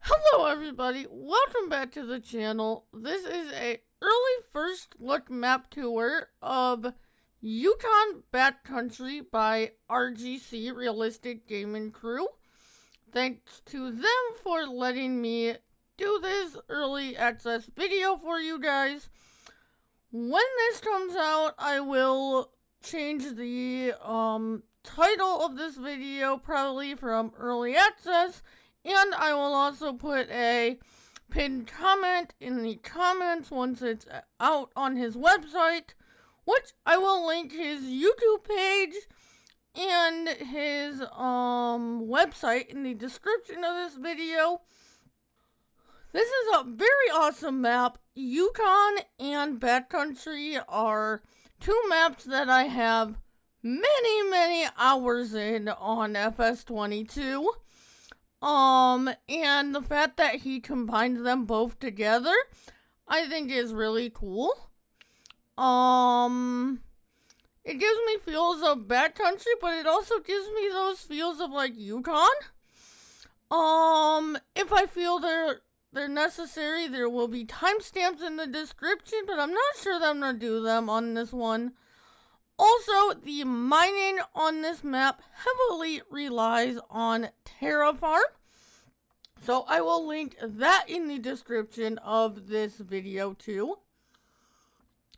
Hello everybody, welcome back to the channel. This is a early first look map tour of Yukon Backcountry by RGC Realistic Gaming Crew. Thanks to them for letting me do this early access video for you guys. When this comes out, I will change the title of this video probably from early access. And I will also put a pinned comment in the comments once it's out on his website, which I will link his YouTube page and his website in the description of this video. This is a very awesome map. Yukon and Backcountry are two maps that I have many hours in on FS25. And the fact that he combined them both together, I think is really cool. It gives me feels of Backcountry, but it also gives me those feels of like Yukon. If I feel they're necessary, there will be timestamps in the description, but I'm not sure that I'm gonna do them on this one. Also, the mining on this map heavily relies on Terraform, so I will link that in the description of this video too.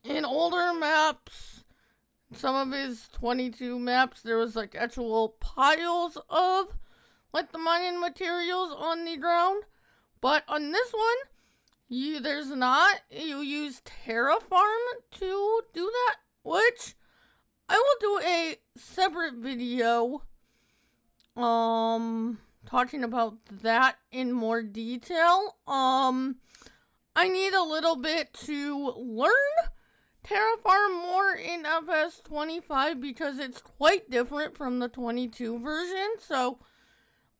In older maps, some of his 22 maps, there was like actual piles of like the mining materials on the ground, but on this one, there's not. You use Terraform to do that, which I will do a separate video, talking about that in more detail. I need a little bit to learn Terraform more in FS25 because it's quite different from the 22 version, so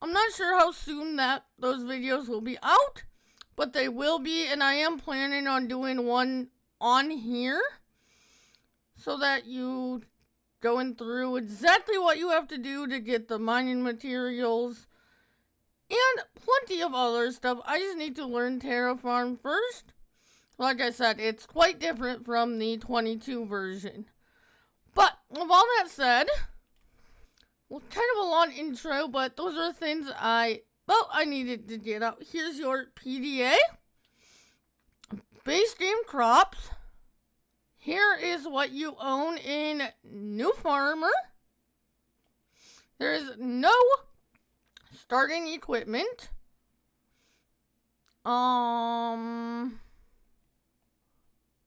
I'm not sure how soon those videos will be out, but they will be, and I am planning on doing one on here so that you going through exactly what you have to do to get the mining materials and plenty of other stuff. I just need to learn Terraform first. Like I said, it's quite different from the 22 version. But with all that said, well, kind of a long intro, but those are things I needed to get out. Here's your PDA. Base game crops. Here is what you own in New Farmer. There is no starting equipment.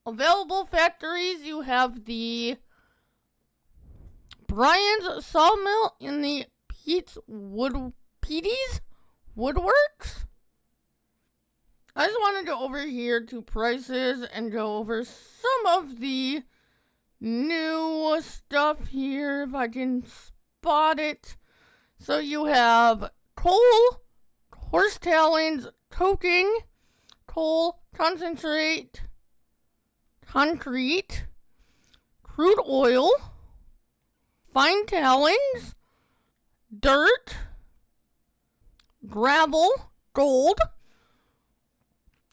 Available factories, you have the Brian's Sawmill in the Petey's Woodworks. I just want to go over here to prices and go over some of the new stuff here, if I can spot it. So you have coal, horse talons, coking, coal, concentrate, concrete, crude oil, fine talons, dirt, gravel, gold.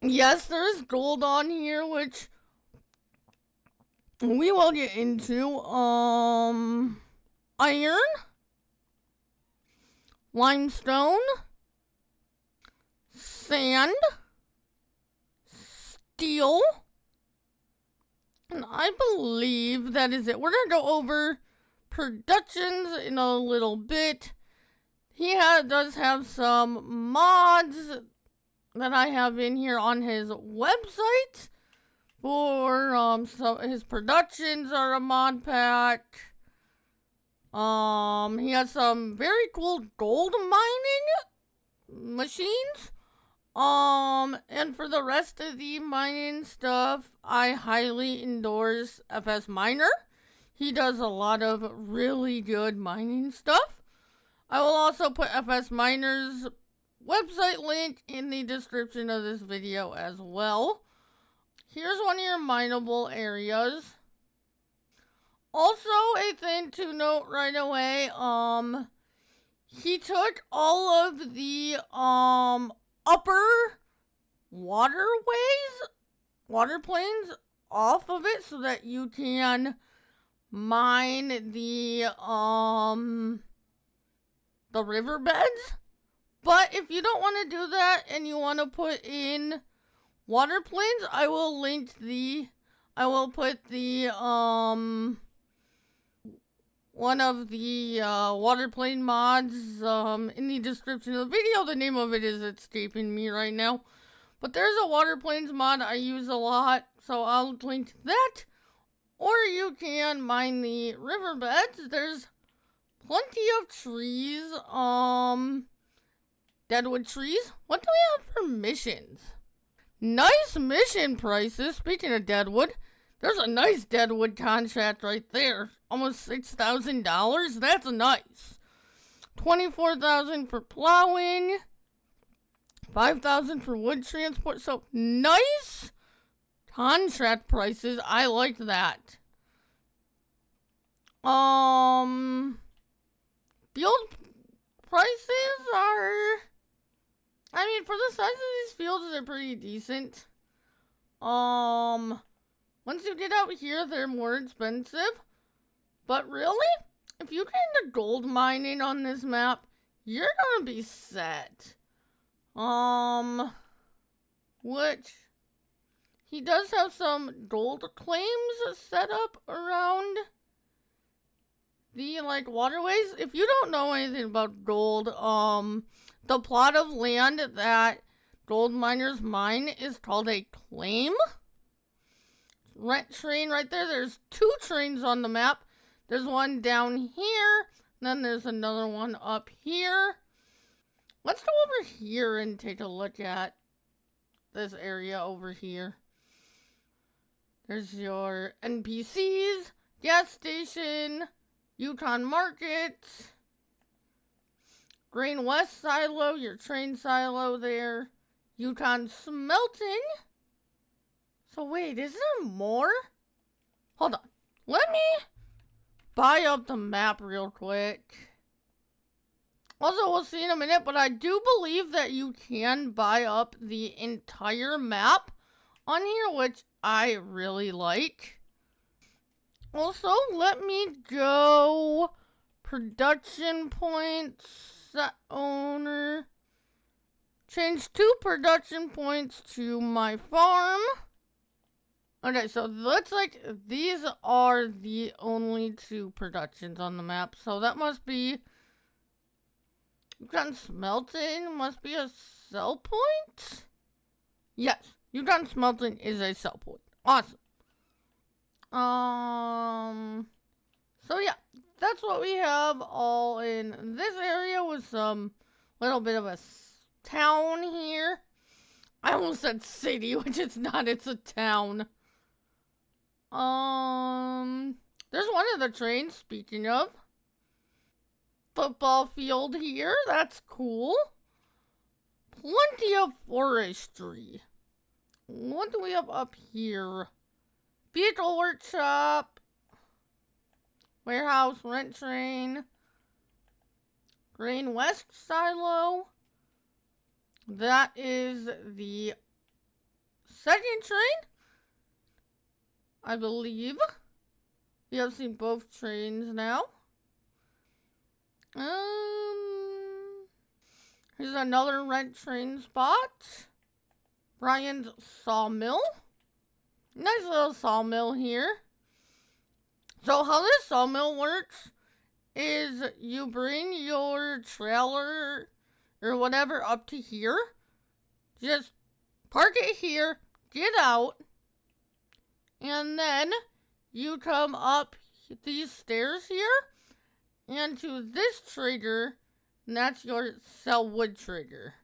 Yes, there's gold on here, which we will get into. Iron, limestone, sand, steel, and I believe that is it. We're going to go over productions in a little bit. He does have some mods that I have in here on his website for so his productions are a mod pack. He has some very cool gold mining machines. And for the rest of the mining stuff, I highly endorse FS Miner. He does a lot of really good mining stuff. I will also put FS Miner's website link in the description of this video as well. Here's one of your mineable areas. Also, a thing to note right away, he took all of the upper waterways, water planes off of it so that you can mine the riverbeds. But if you don't want to do that and you want to put in water planes, I will put the one of the water plane mods in the description of the video. The name of it is escaping me right now. But there's a water planes mod I use a lot, so I'll link that. Or you can mine the riverbeds. There's plenty of trees. Deadwood trees. What do we have for missions? Nice mission prices. Speaking of Deadwood, there's a nice Deadwood contract right there. Almost $6,000. That's nice. $24,000 for plowing. $5,000 for wood transport. So nice contract prices. I like that. Field prices are, I mean, for the size of these fields, they're pretty decent. Once you get out here, they're more expensive. But really, if you get into gold mining on this map, you're gonna be set. Which, he does have some gold claims set up around the, like, waterways. If you don't know anything about gold, the plot of land that gold miners mine is called a claim. Rent train right there. There's 2 trains on the map. There's one down here, then there's another one up here. Let's go over here and take a look at this area over here. There's your NPCs, gas station, Yukon Market, Grain West silo, your train silo there, Yukon Smelting. So wait, is there more? Hold on. Let me buy up the map real quick. Also, we'll see in a minute, but I do believe that you can buy up the entire map on here, which I really like. Also, let me go production points, set owner. Change 2 production points to my farm. Okay, so looks like these are the only 2 productions on the map. So that must be, Yukon Smelting must be a sell point? Yes, Yukon Smelting is a sell point. Awesome. So yeah, that's what we have all in this area with some little bit of a town here. I almost said city, which it's not, it's a town. There's one of the trains, speaking of. Football field here, that's cool. Plenty of forestry. What do we have up here? Vehicle workshop. Warehouse, rent train. Grain West silo. That is the second train, I believe. We have seen both trains now. Here's another rent train spot. Brian's Sawmill. Nice little sawmill here. So how this sawmill works is you bring your trailer or whatever up to here. Just park it here, get out, and then you come up these stairs here and to this trigger, and that's your sell wood trigger.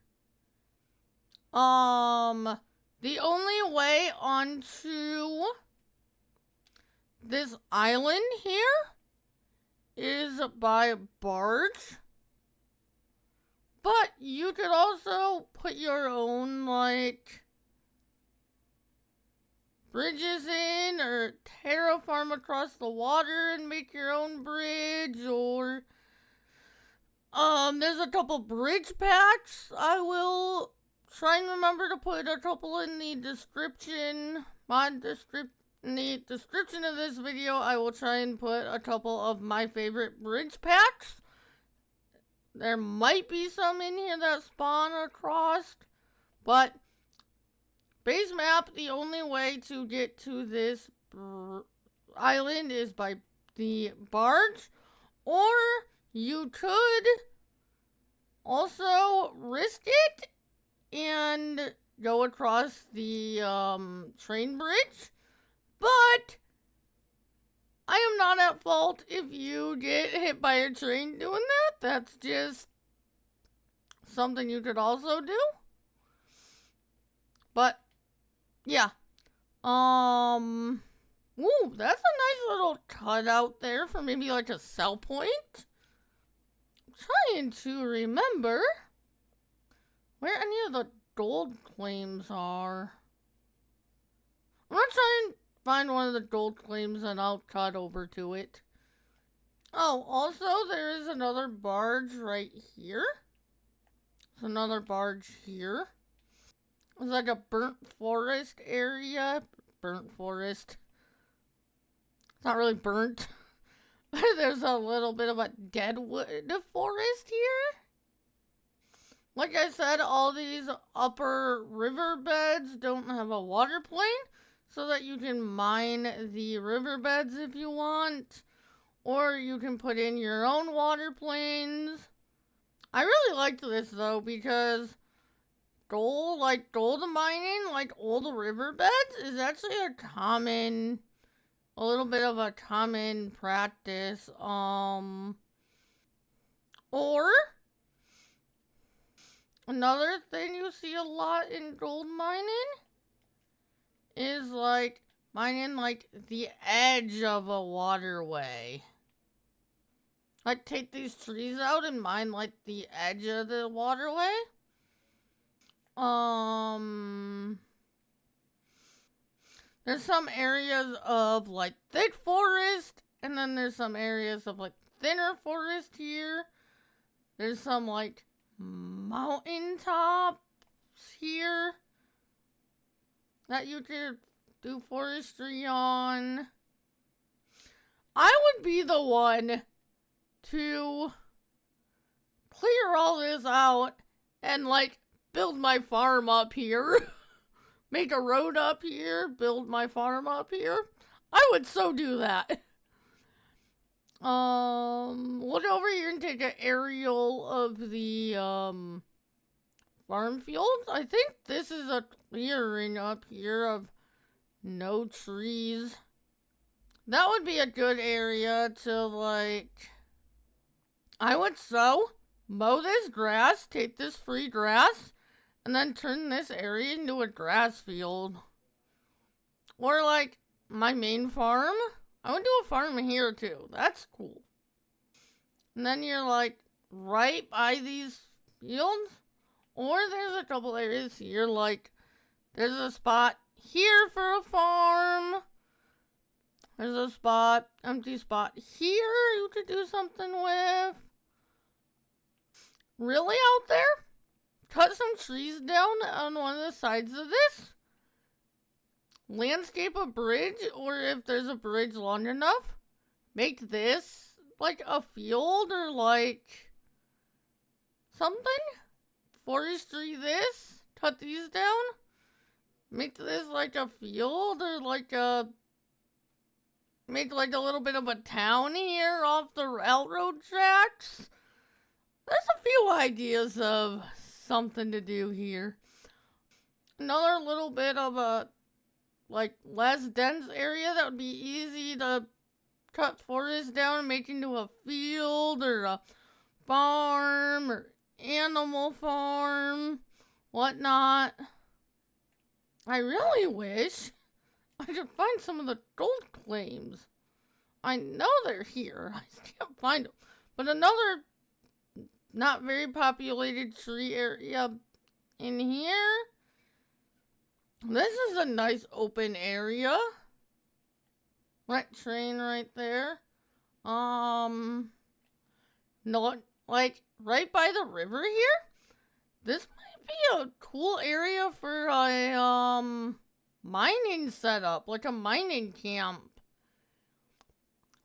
The only way onto this island here is by barge. But you could also put your own, like, bridges in, or terraform across the water and make your own bridge, or there's a couple bridge packs I will try and remember to put a couple in the description. In the description of this video, I will try and put a couple of my favorite bridge packs. There might be some in here that spawn across, but base map, the only way to get to this island is by the barge, or you could also risk it and go across the train bridge, but I am not at fault if you get hit by a train doing that. That's just something you could also do. But yeah. Ooh, that's a nice little cutout there for maybe like a sell point. I'm trying to remember where any of the gold claims are. I'm gonna try and find one of the gold claims and I'll cut over to it. Oh, also there is another barge right here. There's another barge here. It's like a burnt forest area. Burnt forest. It's not really burnt. There's a little bit of a deadwood forest here. Like I said, all these upper riverbeds don't have a water plane, so that you can mine the riverbeds if you want, or you can put in your own water planes. I really liked this though, because gold mining, like all the riverbeds, is actually a little bit of a common practice. Or another thing you see a lot in gold mining is like mining like the edge of a waterway. Like take these trees out and mine like the edge of the waterway. There's some areas of like thick forest, and then there's some areas of like thinner forest here. There's some like mountain tops here that you could do forestry on. I would be the one to clear all this out and like build my farm up here. Make a road up here, build my farm up here. I would so do that. Look over here and take an aerial of the farm fields. I think this is a clearing up here of no trees. That would be a good area to like, I would mow this grass, take this free grass, and then turn this area into a grass field. Or like my main farm. I would do a farm here too. That's cool. And then you're like right by these fields. Or there's a couple areas here, like there's a spot here for a farm. There's a empty spot here you could do something with. Really out there? Cut some trees down on one of the sides of this. Landscape a bridge, or if there's a bridge long enough, make this like a field or like something. Forestry this, cut these down. Make this like a field or like make like a little bit of a town here off the railroad tracks. There's a few ideas of something to do here. Another little bit of a like less dense area that would be easy to cut forest down and make into a field or a farm or animal farm, whatnot. I really wish I could find some of the gold claims. I know they're here. I can't find them. But another not very populated tree area in here. This is a nice open area. Right train right there. No, like right by the river here. This might be a cool area for a, mining setup, like a mining camp.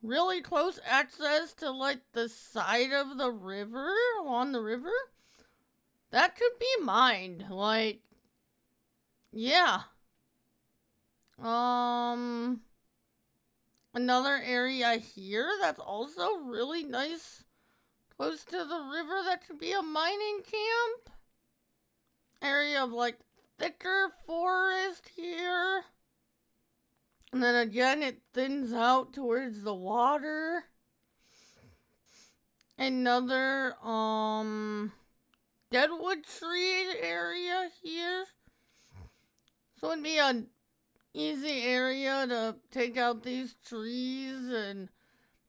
Really close access to, like, the side of the river, along the river. That could be mined, like, yeah. Another area here that's also really nice, close to the river, that could be a mining camp. Area of, like, thicker forest here. And then again, it thins out towards the water. Another, deadwood tree area here. So it'd be an easy area to take out these trees and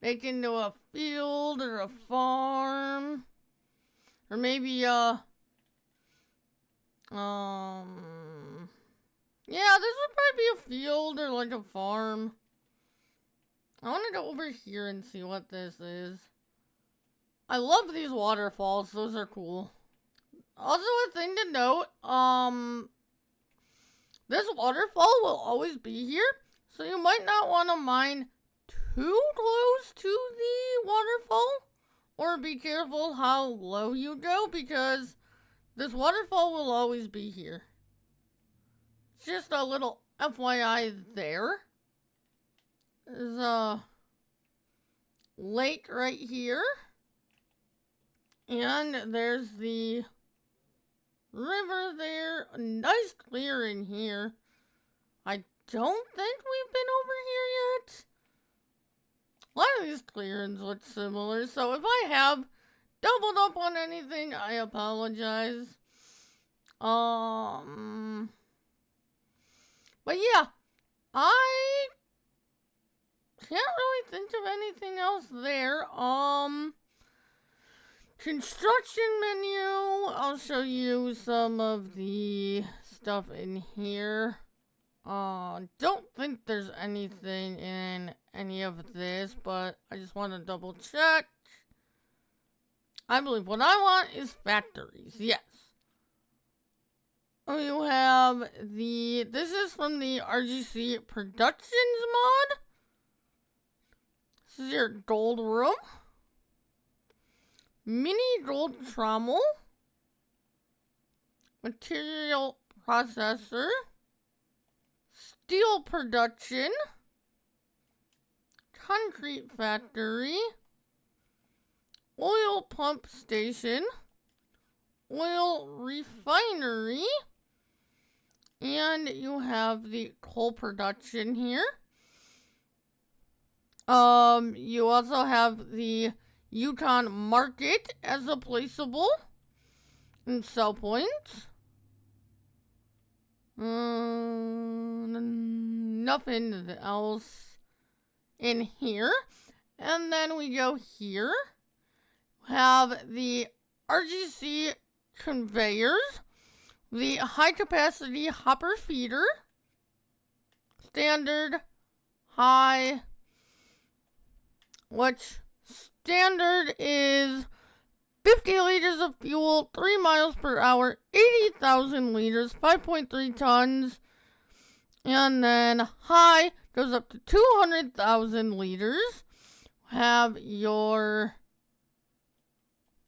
make into a field or a farm. Or maybe, yeah, this would probably be a field or like a farm. I want to go over here and see what this is. I love these waterfalls. Those are cool. Also, a thing to note, this waterfall will always be here, so you might not want to mine too close to the waterfall, or be careful how low you go, because this waterfall will always be here. It's just a little FYI there. There's a lake right here, and there's the river there. A nice clearing here. I don't think we've been over here yet. A lot of these clearings look similar, so if I have doubled up on anything, I apologize. But yeah, I can't really think of anything else there. Construction menu. I'll show you some of the stuff in here. Don't think there's anything in any of this, but I just want to double check. I believe what I want is factories. Yes. You have this is from the RGC Productions mod. This is your gold room. Mini gold trommel. Material processor. Steel production. Concrete factory. Oil pump station. Oil refinery. And you have the coal production here. You also have the Yukon market as a placeable and sell points. Nothing else in here. And then we go here. Have the RGC conveyors. The high capacity hopper feeder, standard, high, which standard is 50 liters of fuel, 3 miles per hour, 80,000 liters, 5.3 tons, and then high goes up to 200,000 liters. Have your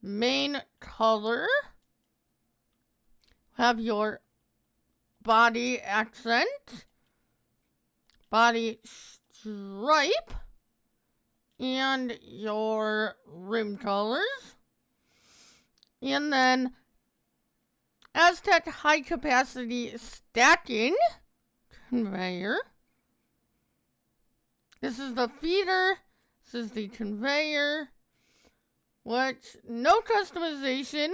main color. Have your body accent, body stripe, and your rim colors. And then Aztec high capacity stacking conveyor. This is the feeder. This is the conveyor, which no customization.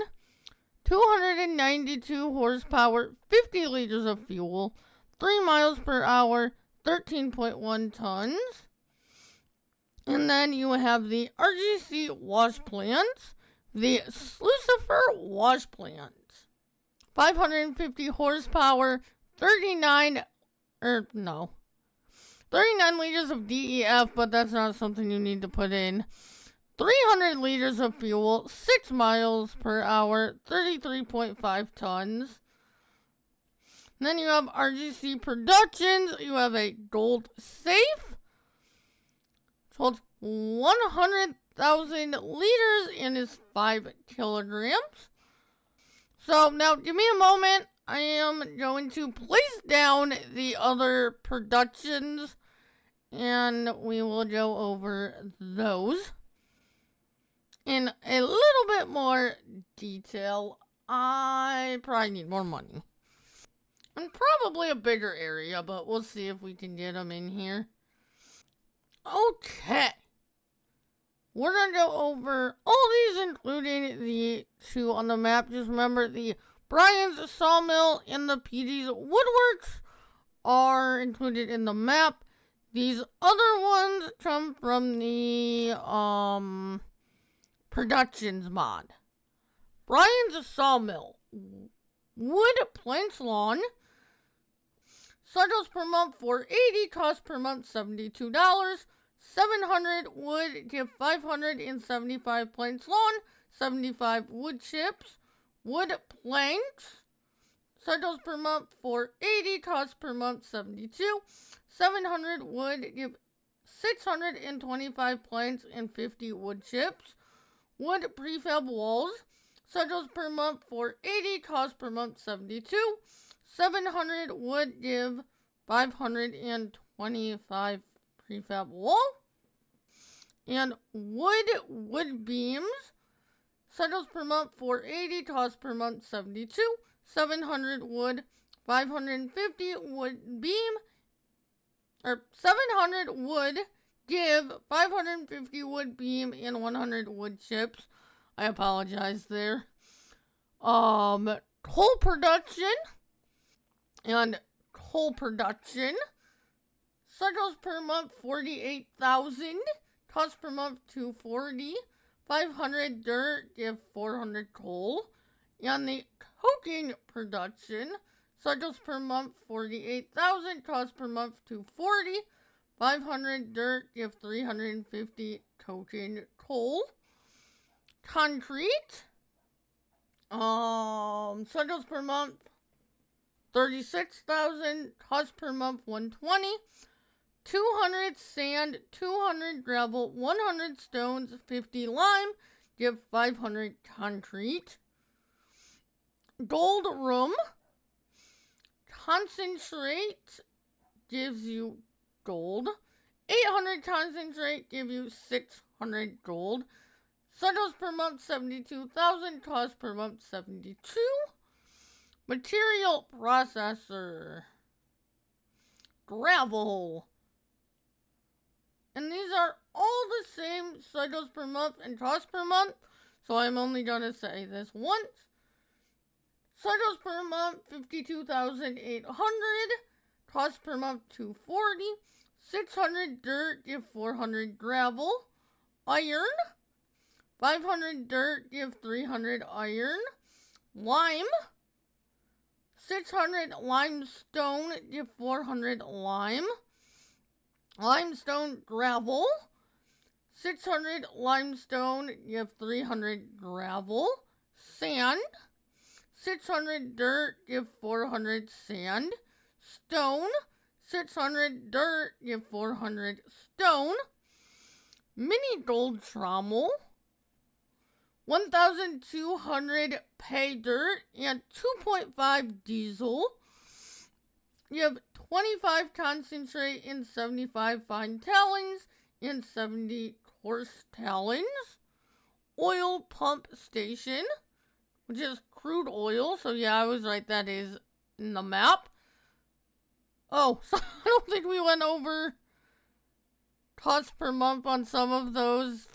292 horsepower, 50 liters of fuel, 3 miles per hour, 13.1 tons. And then you have the RGC wash plant, the Slucifer wash plant. 550 horsepower, 39 liters of DEF, but that's not something you need to put in. 300 liters of fuel, 6 miles per hour, 33.5 tons. And then you have RGC Productions. You have a gold safe. Which holds 100,000 liters and is 5 kilograms. So now give me a moment. I am going to place down the other productions and we will go over those in a little bit more detail. I probably need more money. And probably a bigger area, but we'll see if we can get them in here. Okay. We're going to go over all these, including the 2 on the map. Just remember, the Brian's Sawmill and the PD's Woodworks are included in the map. These other ones come from the Productions mod. Brian's Sawmill. Wood planks lawn. Cycles per month 480, cost per month $72. 700 wood, give 575 planks lawn, 75 wood chips. Wood planks. Cycles per month 480, cost per month $72. 700 wood, give 625 planks and 50 wood chips. Wood prefab walls. Cycles per month 480, cost per month $72. 700 would give 525 prefab wall. And wood beams. Cycles per month 480, cost per month $72. 700 wood, 550 wood beam. Or 700 wood give 550 wood beam and 100 wood chips. I apologize there. Coal production. And coal production. Cycles per month 48,000. Cost per month $240. 500 dirt, give 400 coal. And the coking production. Cycles per month 48,000. Cost per month $240. 500 dirt, give 350 coking coal. Concrete. Cycles per month 36,000, cost per month $120. 200 sand, 200 gravel, 100 stones, 50 lime, give 500 concrete. Gold room. Concentrate gives you gold. 800 concentrate give you 600 gold. Cycles per month 72,000, cost per month 72. Material processor. Gravel. And these are all the same cycles per month and cost per month. So I'm only going to say this once. Cycles per month 52,800. Cost per month $240. 600 dirt, give 400 gravel. Iron. 500 dirt, give 300 iron. Lime. 600 limestone, give 400 lime. Limestone gravel. 600 limestone, give 300 gravel. Sand. 600 dirt, give 400 sand. Stone. 600 dirt, give 400 stone. Mini gold trommel. 1,200 pay dirt and 2.5 diesel. You have 25 concentrate and 75 fine talons and 70 coarse talons. Oil pump station, which is crude oil. So yeah, I was right, that is in the map. Oh, so I don't think we went over cost per month on some of those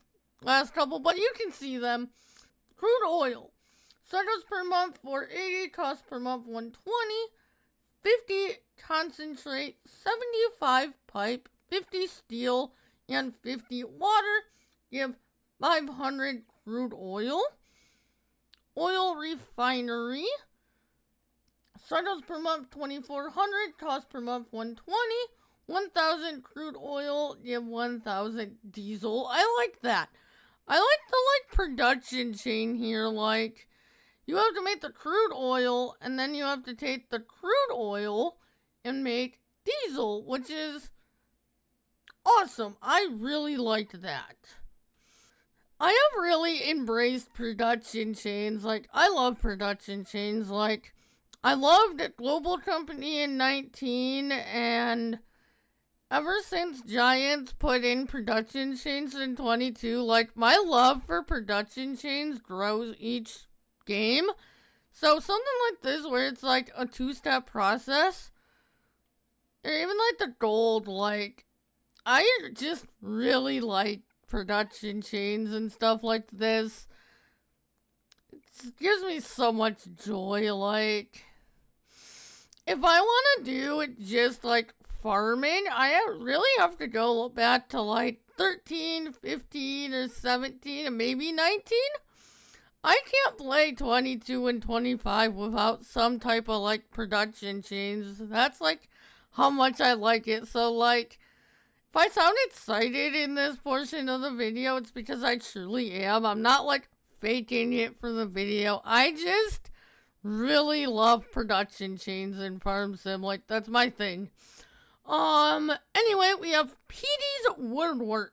last couple, but you can see them. Crude oil. Cycles per month 480, cost per month $120. 50 concentrate, 75 pipe, 50 steel, and 50 water. Give 500 crude oil. Oil refinery. Cycles per month 2,400, cost per month $120. 1,000 crude oil, give 1,000 diesel. I like that. I like the, production chain here. Like, you have to make the crude oil, and then you have to take the crude oil and make diesel, which is awesome. I really liked that. I have really embraced production chains. Like, I love production chains. Like, I loved Global Company in 19, and ever since Giants put in production chains in 22, like, my love for production chains grows each game. So something like this, where it's like a 2-step process, or even like the gold, like, I just really like production chains and stuff like this. It gives me so much joy. Like, if I want to do it just like farming, I really have to go back to like 13, 15, or 17, and maybe 19. I can't play 22 and 25 without some type of like production chains. That's like how much I like it. So, like, if I sound excited in this portion of the video, it's because I truly am. I'm not like faking it for the video. I just really love production chains in Farm Sim. Like, that's my thing. Anyway, we have Petey's Woodworks.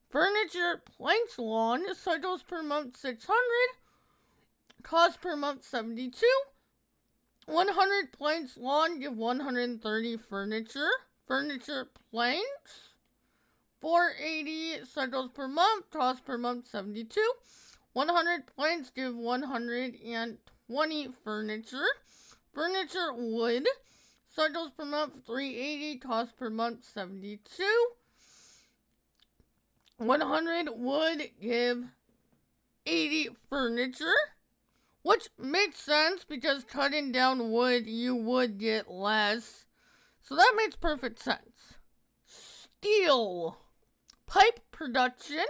Furniture, planks, lawn, cycles per month 600, cost per month 72. 100 planks lawn give 130 furniture. Furniture planks, 480 cycles per month, cost per month 72. 100 planks give 120 furniture. Furniture wood, cycles per month 380, cost per month 72. 100 wood give 80 furniture, which makes sense because cutting down wood, you would get less. So that makes perfect sense. Steel. Pipe production.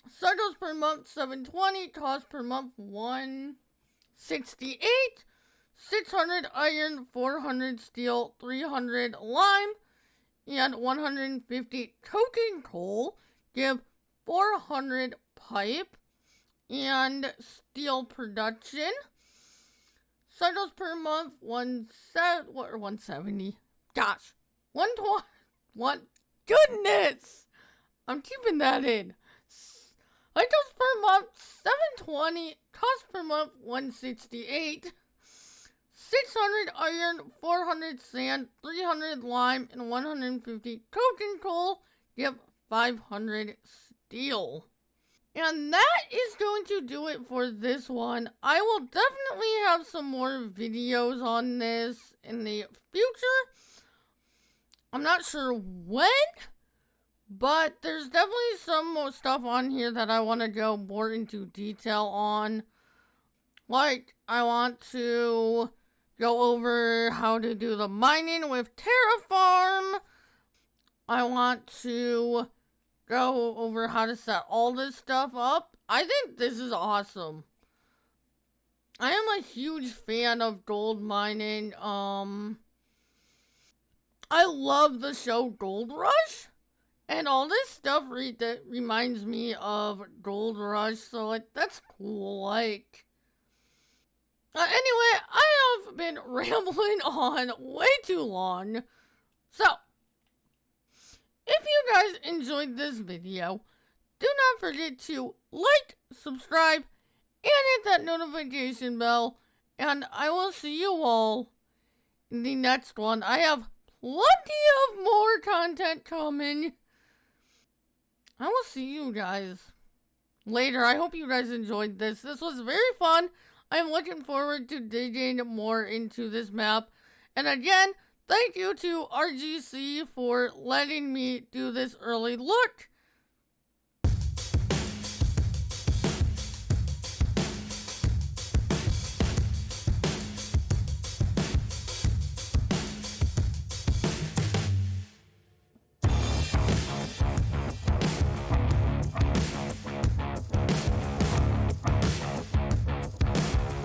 Cycles per month 720, cost per month 168. 600 iron, 400 steel, 300 lime, and 150 coking coal give 400 pipe and steel production. Cycles per month 170. Gosh, 120. Goodness, I'm keeping that in. Cycles per month 720. Cost per month 168. 600 iron, 400 sand, 300 lime, and 150 coking coal give 500 steel. And that is going to do it for this one. I will definitely have some more videos on this in the future. I'm not sure when, but there's definitely some more stuff on here that I want to go more into detail on. Like, I want to go over how to do the mining with Terraform. I want to go over how to set all this stuff up. I think this is awesome. I am a huge fan of gold mining. I love the show Gold Rush, and all this stuff that reminds me of Gold Rush, so like, that's cool. Like, anyway, I have been rambling on way too long. So, if you guys enjoyed this video, do not forget to like, subscribe, and hit that notification bell. And I will see you all in the next one. I have plenty of more content coming. I will see you guys later. I hope you guys enjoyed this. This was very fun. I'm looking forward to digging more into this map. And again, thank you to RGC for letting me do this early look.